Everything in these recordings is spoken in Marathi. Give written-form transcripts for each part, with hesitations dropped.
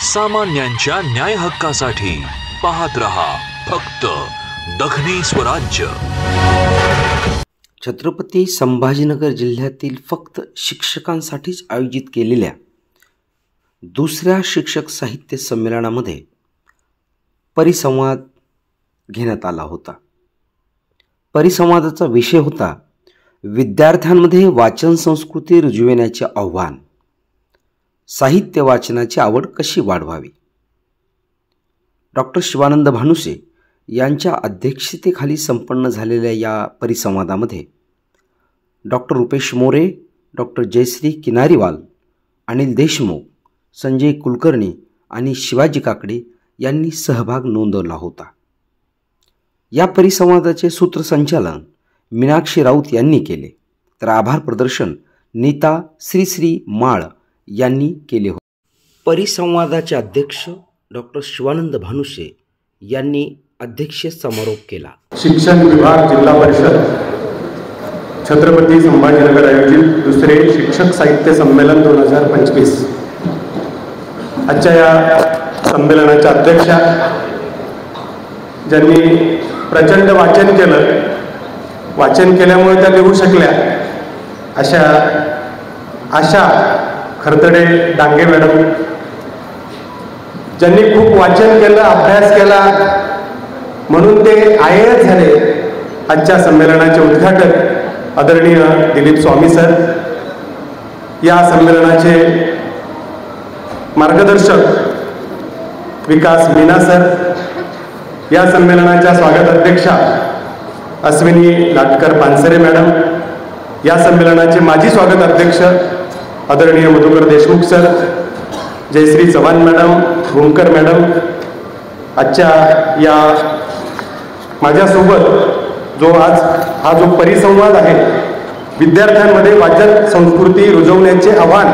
सामान्यांच्या न्याय हक्कासाठी पाहत रहा फक्त दखनी स्वराज्य। छत्रपती संभाजीनगर जिल्ह्यातील फक्त शिक्षकांसाठीच आयोजित केलेल्या दुसऱ्या शिक्षक साहित्य संमेलनामध्ये परिसंवाद घेण्यात आला होता। परिसंवादाचा विषय होता विद्यार्थ्यांमध्ये वाचन संस्कृती रुजविण्याचे आव्हान, साहित्य वाचनाची आवड कशी वाढवावी। डॉक्टर शिवानंद भानुसे यांच्या अध्यक्षतेखाली संपन्न झालेल्या या परिसंवादामध्ये डॉक्टर रुपेश मोरे, डॉक्टर जयश्री किनारीवाल, अनिल देशमुख, संजय कुलकर्णी आणि शिवाजी काकडे यांनी सहभाग नोंदवला होता। या परिसंवादाचे सूत्रसंचालन मीनाक्षी राऊत यांनी केले, तर आभार प्रदर्शन नीता श्री माळ यांनी केले होते। परिसंवादाचे अध्यक्ष डॉक्टर शिवानंद भानुसे यांनी अध्यक्षीय समारोप केला। शिक्षण विभाग जिल्हा परिषद छत्रपती संभाजीनगर आयोजित दुसरे शिक्षक साहित्य संमेलन 2025। आजच्या या संमेलनाच्या अध्यक्षा ज्यांनी प्रचंड वाचन केल्यामुळे त्या लिहू शकल्या अशा आशा खरतडे डांगे मॅडम, ज्यांनी खूप वाचन केलं, अभ्यास केला म्हणून ते IAS झाले। आजच्या संमेलनाचे उद्घाटक आदरणीय दिलीप स्वामी सर, या संमेलनाचे मार्गदर्शक विकास मीना सर, या संमेलनाच्या स्वागत अध्यक्षा अश्विनी लाटकर पानसरे मॅडम, या संमेलनाचे माजी स्वागत अध्यक्ष आदरणीय Madhukar Deshmukh sir, Jayashree Chavan madam, Bhumkar madam, आजच्या या माझ्यासोबत जो आज हा जो परिसंवाद आहे विद्यार्थ्यांमध्ये वाचन संस्कृती रुजवण्याचे आव्हान,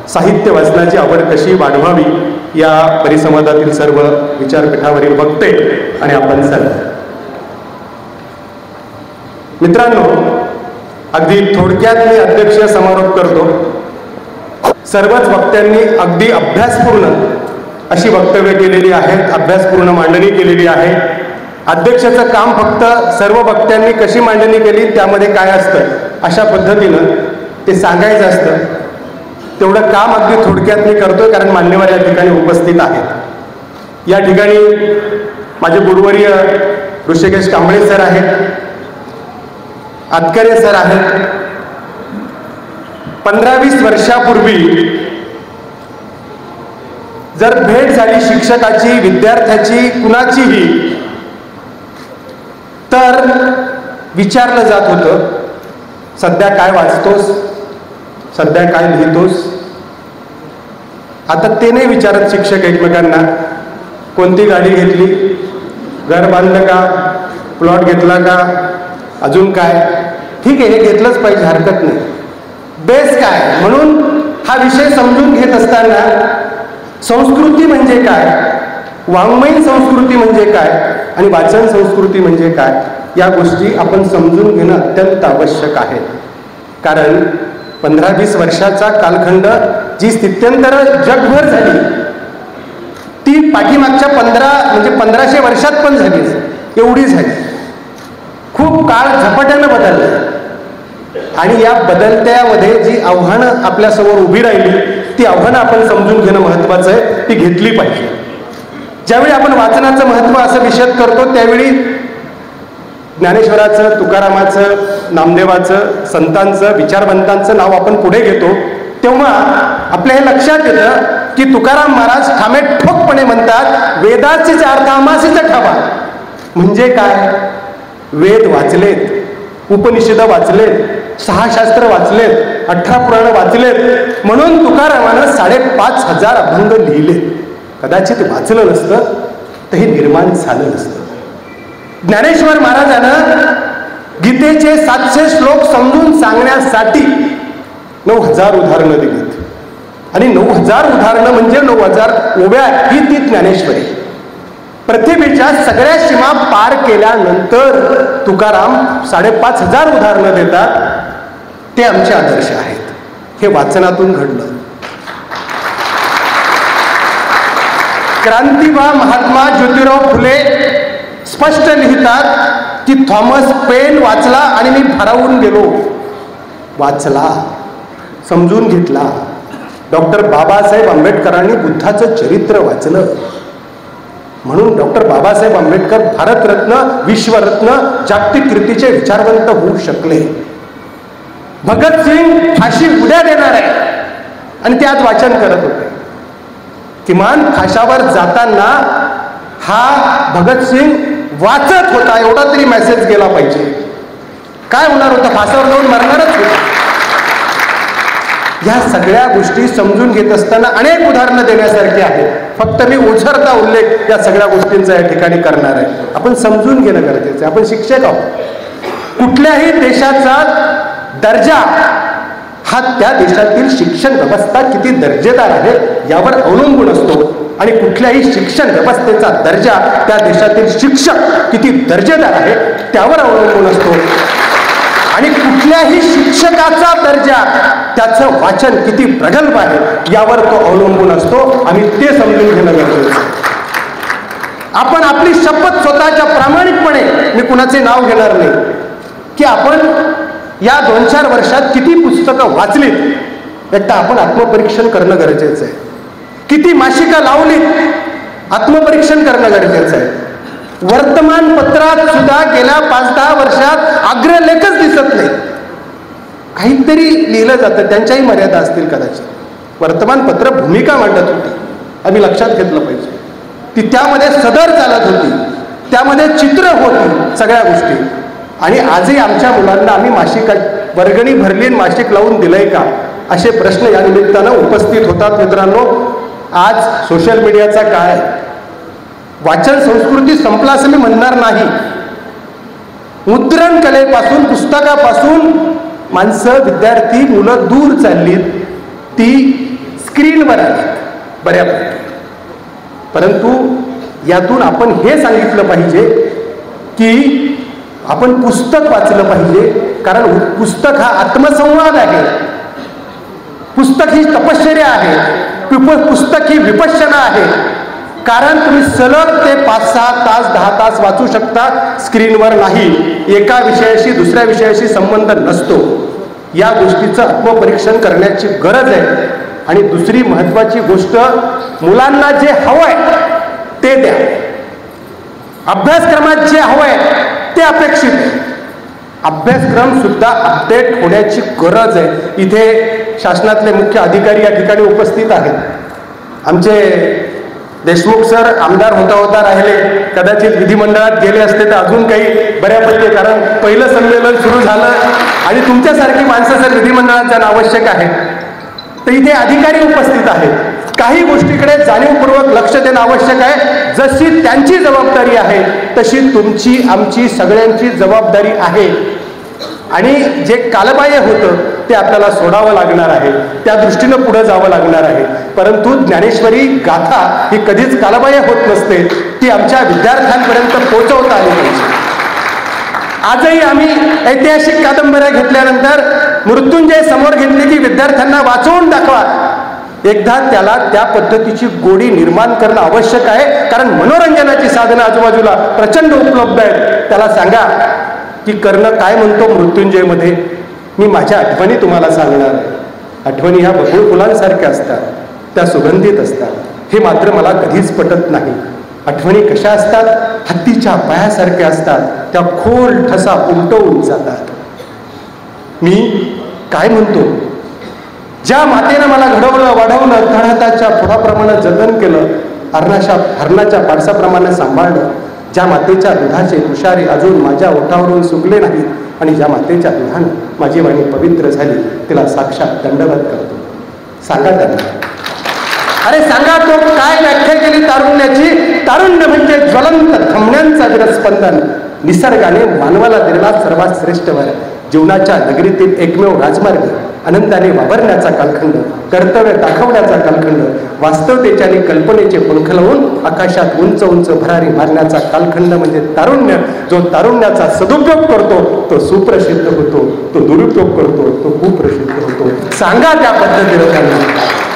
साहित्य वाचनाची आवड कशी वाढवावी, या परिसंवादातील सर्व विचारपीठावरील वक्ते आणि आपण सर्व मित्रांनो, अगदी थोडक्यात मी अध्यक्षीय समारोप करतो। सर्वच वक्त्यांनी अगदी अभ्यासपूर्ण अशी वक्तव्य केलेली आहेत, अभ्यासपूर्ण मांडणी केलेली आहे। अध्यक्षाचं काम फक्त सर्व वक्त्यांनी कशी मांडणी केली, त्यामध्ये काय असतं अशा पद्धतीनं ते सांगायचं असतं। तेवढं काम अगदी थोडक्यात मी करतोय, कारण मान्यवर या ठिकाणी उपस्थित आहेत। या ठिकाणी माझे गुरुवर्य ऋषिकेश कांबळे सर आहेत, आतकरे सर आहेत। 15-20 वर्षापूर्वी जर भेट झाली शिक्षकाची, विद्यार्थ्याची, कुणाचीही, तर विचारलं जात होतं सध्या काय वाचतोस, सध्या काय लिहितोस। आता ते नाही विचारत शिक्षक एकमेकांना, कोणती गाडी घेतली, घर बांधलं का, प्लॉट घेतला का, अजून काय, ठीक आहे हे घेतलंच पाहिजे, हरकत नाही, बेस काय। म्हणून हा विषय समजून घेत असताना संस्कृती म्हणजे काय, वाङ्मयीन संस्कृती म्हणजे काय आणि वाचन संस्कृती म्हणजे काय, या गोष्टी आपण समजून घेणं अत्यंत आवश्यक आहे। कारण 15-20 वर्षाचा कालखंड जी स्थित्यंतर जगभर झाली ती पाठीमागच्या 1500 वर्षात पण झाली, एवढी झाली। खूप काळ झपाट्यानं बदलला आणि या बदलत्यामध्ये जी आव्हानं आपल्यासमोर उभी राहिली ती आव्हानं आपण समजून घेणं महत्त्वाचं आहे, ती घेतली पाहिजे। ज्यावेळी आपण वाचनाचं महत्त्व असं विशद करतो त्यावेळी ज्ञानेश्वराचं, तुकारामाचं, नामदेवाचं, संतांचं, विचारवंतांचं नाव आपण पुढे घेतो, तेव्हा आपल्या हे लक्षात येतं की तुकाराम महाराज ठामे ठोकपणे म्हणतात, वेदाचेच अर्थ आमासीच ठावा। म्हणजे काय, वेद वाचलेत, उपनिषद वाचलेत, 6 शास्त्र वाचलेत, 18 पुराण वाचलेत, म्हणून तुकारामानं 5,500 अभंग लिहिले। कदाचित वाचलं नसतं तर हे निर्माण झालं नसतं। ज्ञानेश्वर महाराजांना गीतेचे 700 श्लोक समजून सांगण्यासाठी 9,000 उदाहरणं दिलीत आणि 9,000 उदाहरणं म्हणजे 9,000 ओव्या ही ती ज्ञानेश्वरी। पृथ्वीच्या सगळ्या सीमा पार केल्यानंतर तुकाराम 5,500 उदाहरणं देतात, ते आमचे आदर्श आहेत। हे वाचनातून घडलं। क्रांतिबा महात्मा ज्योतिराव फुले स्पष्ट लिहितात की थॉमस पेन वाचला आणि मी भारावून गेलो. वाचला, समजून घेतला. डॉक्टर बाबासाहेब आंबेडकरांनी बुद्धाचं चरित्र वाचलं म्हणून डॉक्टर बाबासाहेब आंबेडकर भारतरत्न, विश्वरत्न, जागतिक कीर्तीचे विचारवंत होऊ शकले. भगतसिंग फाशी उद्या देणार आहे आणि ते आज वाचन करत होते. किमान फाशावर जाताना हा भगतसिंग वाचत होता एवढा तरी मेसेज गेला पाहिजे. काय होणार होतं? फासावर जाऊन मरणारच होता. या सगळ्या गोष्टी समजून घेत असताना अनेक उदाहरणं देण्यासारखी आहेत. फक्त मी ओझरता उल्लेख या सगळ्या गोष्टींचा या ठिकाणी करणार आहे. आपण समजून घेणं गरजेचं आहे. आपण शिक्षक आहोत. कुठल्याही देशाचा दर्जा हा त्या देशातील शिक्षण व्यवस्था किती दर्जेदार आहे यावर अवलंबून असतो आणि कुठल्याही शिक्षण व्यवस्थेचा दर्जा त्या देशातील शिक्षक किती दर्जेदार आहे त्यावर अवलंबून असतो आणि कुठल्याही शिक्षकाचा दर्जा त्याचं वाचन किती प्रगल्भ आहे यावर तो अवलंबून असतो. आम्ही ते समजून घेणं गरजेचं आहे. आपण आपली शपथ स्वतःच्या प्रामाणिकपणे, मी कुणाचे नाव घेणार नाही, की आपण या 2-4 वर्षात किती पुस्तकं वाचलीत एकदा आपण आत्मपरीक्षण करणं गरजेचं आहे. किती मासिकं लावलीत आत्मपरीक्षण करणं गरजेचं आहे. वर्तमानपत्रात सुद्धा गेल्या 5-10 वर्षात अग्रलेखच दिसत नाही. काहीतरी लिहिलं जातं, त्यांच्याही मर्यादा असतील कदाचित. वर्तमानपत्र भूमिका मांडत होती, आम्ही लक्षात घेतलं पाहिजे. ती त्यामध्ये सदर चालत होती, त्यामध्ये चित्र होती, सगळ्या गोष्टी. आणि आजही आमच्या मुलांना आम्ही मासिक वर्गणी भरली आणि मासिक लावून दिलंय का असे प्रश्न या निमित्तानं उपस्थित होतात. मित्रांनो, आज सोशल मीडियाचा काळ आहे. वाचन संस्कृती संपला असं मी म्हणणार नाही. मुद्रण कलेपासून, पुस्तकापासून माणसं, विद्यार्थी, मुलं दूर चाललीत. ती स्क्रीनवर आलीत बऱ्यापैकी. परंतु यातून आपण हे सांगितलं पाहिजे की आपण पुस्तक वाचलं पाहिजे, कारण पुस्तक हा आत्मसंवाद आहे. पुस्तक ही तपश्चर्या आहे. पुस्तक ही विपश्यना आहे. कारण तुम्ही सलग ते 5-6 तास 10 तास वाचू शकता, स्क्रीनवर नाही. एका विषयाशी दुसऱ्या विषयाशी संबंध नसतो. या गोष्टीचं आत्मपरीक्षण करण्याची गरज आहे. आणि दुसरी महत्वाची गोष्ट, मुलांना जे हवंय ते द्या. अभ्यासक्रमात जे हवंय ते अपेक्षित आहे. अभ्यासक्रम सुद्धा अपडेट होण्याची गरज आहे. इथे शासनातले मुख्य अधिकारी या ठिकाणी उपस्थित आहेत. आमचे देशमुख सर आमदार होता राहिले, कदाचित विधिमंडळात गेले असते तर अजून काही बऱ्यापैकी, कारण पहिलं संमेलन सुरू झालं आणि तुमच्यासारखी माणसं जर विधिमंडळात जाणं आवश्यक आहे तर इथे अधिकारी उपस्थित आहेत. काही गोष्टीकडे जाणीवपूर्वक लक्ष देणं आवश्यक आहे. जशी त्यांची जबाबदारी आहे तशी तुमची, आमची, सगळ्यांची जबाबदारी आहे. आणि जे कालबाह्य होतं ते आपल्याला सोडावं लागणार आहे. त्या दृष्टीनं पुढे जावं लागणार आहे. परंतु ज्ञानेश्वरी गाथा ही कधीच कालबाह्य होत नसते. ती आमच्या विद्यार्थ्यांपर्यंत पोहोचवता आली पाहिजे. आजही आम्ही ऐतिहासिक कादंबऱ्या घेतल्यानंतर मृत्युंजय समोर घेतले की विद्यार्थ्यांना वाचवून दाखवा. एकदा त्याला त्या पद्धतीची गोडी निर्माण करणं आवश्यक आहे. कारण मनोरंजनाची साधनं आजूबाजूला प्रचंड उपलब्ध आहेत. त्याला सांगा की कर्ण काय म्हणतो मृत्युंजयमध्ये. मी माझ्या आठवणी तुम्हाला सांगणार आहे. आठवणी ह्या बकुळ फुलांसारख्या असतात, त्या सुगंधित असतात. हे मात्र मला कधीच पटत नाही. आठवणी कशा असतात? हत्तीच्या पायासारख्या असतात, त्या खोल ठसा उलटवून जातात. मी काय म्हणतो, ज्या मातेनं मला घडवलं, वाढवलं, तळहाताच्या फुलाप्रमाणे जतन केलं, हरणाच्या पाडसाप्रमाणे सांभाळलं, ज्या मातेच्या दुधाचे तुषारे अजून माझ्या ओठावरून सुकले नाहीत आणि ज्या मातेच्या दुधाने माझी वाणी पवित्र झाली, तिला साक्षात दंडवत करतो. सांगा त्यांना, अरे सांगा तो काय व्याख्या केली तारुण्याची. तारुण्य म्हणजे ज्वलंत धमन्यांचा विरस्पंदन. निसर्गाने मानवाला दिलेला सर्वात श्रेष्ठ वर, जीवनाच्या नगरीतील एकमेव राजमार्ग, आनंदाने वावरण्याचा कालखंड, कर्तव्य दाखवण्याचा कालखंड, वास्तवतेच्या आणि कल्पनेचे पंख लावून आकाशात उंच उंच भरारी मारण्याचा कालखंड म्हणजे तारुण्य. जो तारुण्याचा सदुपयोग करतो तो सुप्रसिद्ध होतो, तो दुरुपयोग करतो तो कुप्रसिद्ध होतो. सांगा त्या पद्धतीने त्यांना.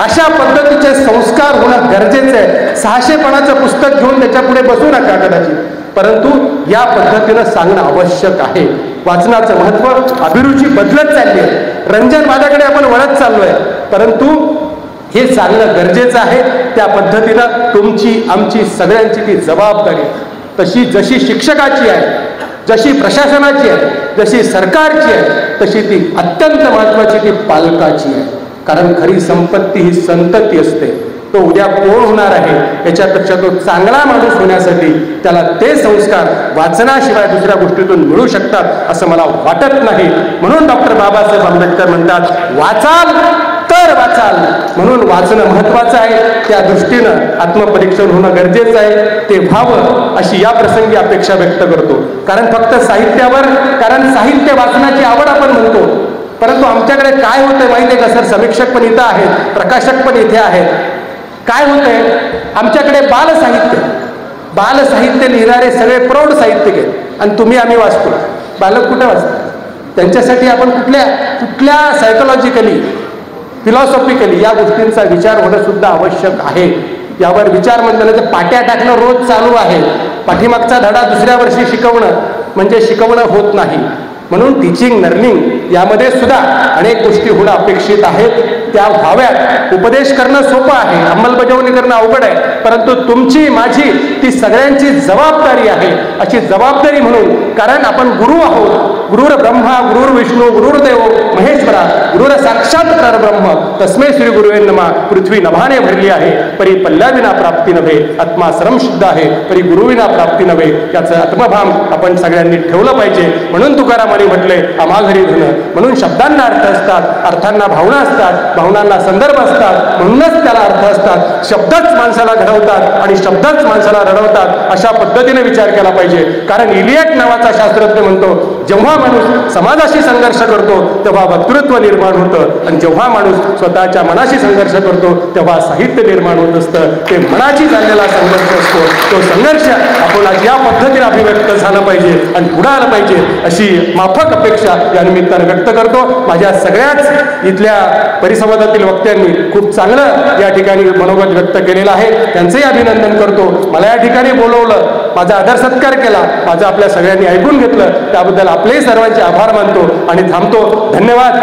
अशा पद्धतीचे संस्कार होणं गरजेचे आहे. 600 पुस्तक घेऊन त्याच्या पुढे बसू नका कदाचित, परंतु या पद्धतीनं सांगणं आवश्यक आहे. वाचनाचं महत्त्व, अभिरुची बदलत चालली आहे, रंजनवादाकडे आपण वळत चाललोय, परंतु हे सांगणं गरजेचं आहे. त्या पद्धतीनं तुमची आमची सगळ्यांची ती जबाबदारी तशी जशी शिक्षकाची आहे, जशी प्रशासनाची आहे, जशी सरकारची आहे, तशी ती अत्यंत महत्त्वाची ती पालकाची आहे. कारण खरी संपत्ती ही संतती असते. तो उद्या कोण होणार आहे याच्यापेक्षा तो चांगला माणूस होण्यासाठी त्याला ते संस्कार वाचनाशिवाय दुसऱ्या गोष्टीतून मिळू शकतात असं मला वाटत नाही. म्हणून डॉक्टर बाबासाहेब आंबेडकर म्हणतात, वाचाल तर वाचाल. म्हणून वाचणं महत्त्वाचं आहे. त्या दृष्टीनं आत्मपरीक्षण होणं गरजेचं आहे. ते व्हावं अशी या प्रसंगी अपेक्षा व्यक्त करतो. कारण फक्त साहित्यावर, कारण साहित्य वाचनाची आवड आपण म्हणतो, परंतु आमच्याकडे काय होतंय माहिती आहे का सर? समीक्षक पण इथं आहेत, प्रकाशक पण इथे आहेत. काय होतंय आमच्याकडे? बालसाहित्य लिहिणारे सगळे प्रौढ साहित्यिक आहेत आणि तुम्ही आम्ही वाचतो. बालक कुठे वाचतात? त्यांच्यासाठी आपण कुठल्या सायकोलॉजिकली, फिलॉसॉफिकली या गोष्टींचा विचार होणं सुद्धा आवश्यक आहे. यावर विचार म्हणताना तर पाट्या टाकणं रोज चालू आहे. पाठीमागचा धडा दुसऱ्या वर्षी शिकवणं म्हणजे शिकवणं होत नाही. म्हणून टीचिंग लर्निंग यामध्ये सुद्धा अनेक गोष्टी होणं अपेक्षित आहेत. त्या व्हाव्यात. उपदेश करणं सोपं आहे, अंमलबजावणी करणं अवघड आहे, परंतु तुमची माझी ती सगळ्यांची जबाबदारी आहे. अशी जबाबदारी म्हणून, कारण आपण गुरु आहोत. गुरुर ब्रह्मा गुरुर विष्णू गुरुर्देव महेश्वरा गुरुर साक्षात परब्रह्म तस्मै श्री गुरुवे नमः. पृथ्वी नभाने भरली आहे, परी पल्ल्याविना प्राप्ती नव्हे. आत्मा श्रमशुद्ध आहे, परी गुरुविना प्राप्ती नव्हे. याचं आत्मभान आपण सगळ्यांनी ठेवलं पाहिजे. म्हणून तुकारामांनी म्हटले, आमाघरी धन. म्हणून शब्दांना अर्थ असतात, अर्थांना भावना असतात, भावनांना संदर्भ असतात, म्हणूनच त्याला अर्थ असतात. शब्दच माणसाला घडवतात आणि शब्दच माणसाला रडवतात. अशा पद्धतीने विचार केला पाहिजे. कारण इलियट नावाचा शास्त्रज्ञ म्हणतो, जेव्हा माणूस समाजाशी संघर्ष करतो तेव्हा वक्तृत्व निर्माण होतं, आणि जेव्हा माणूस स्वतःच्या मनाशी संघर्ष करतो तेव्हा साहित्य निर्माण होत असतं. ते मनाशी चाललेला संघर्ष असतो. तो संघर्ष आपण आज या पद्धतीने अभिव्यक्त झालं पाहिजे आणि पुढे आलं पाहिजे अशी माफक अपेक्षा या निमित्तानं व्यक्त करतो. माझ्या सगळ्याच इथल्या परिसंवादातील वक्त्यांनी खूप चांगलं या ठिकाणी मनोगत व्यक्त केलेलं आहे. त्यांचंही अभिनंदन करतो. मला या ठिकाणी बोलवलं, माझा आदर सत्कार केला, माझं आपल्या सगळ्यांनी ऐकून घेतलं, त्याबद्दल आपलेही सर्वांचे आभार मानतो आणि थांबतो. धन्यवाद.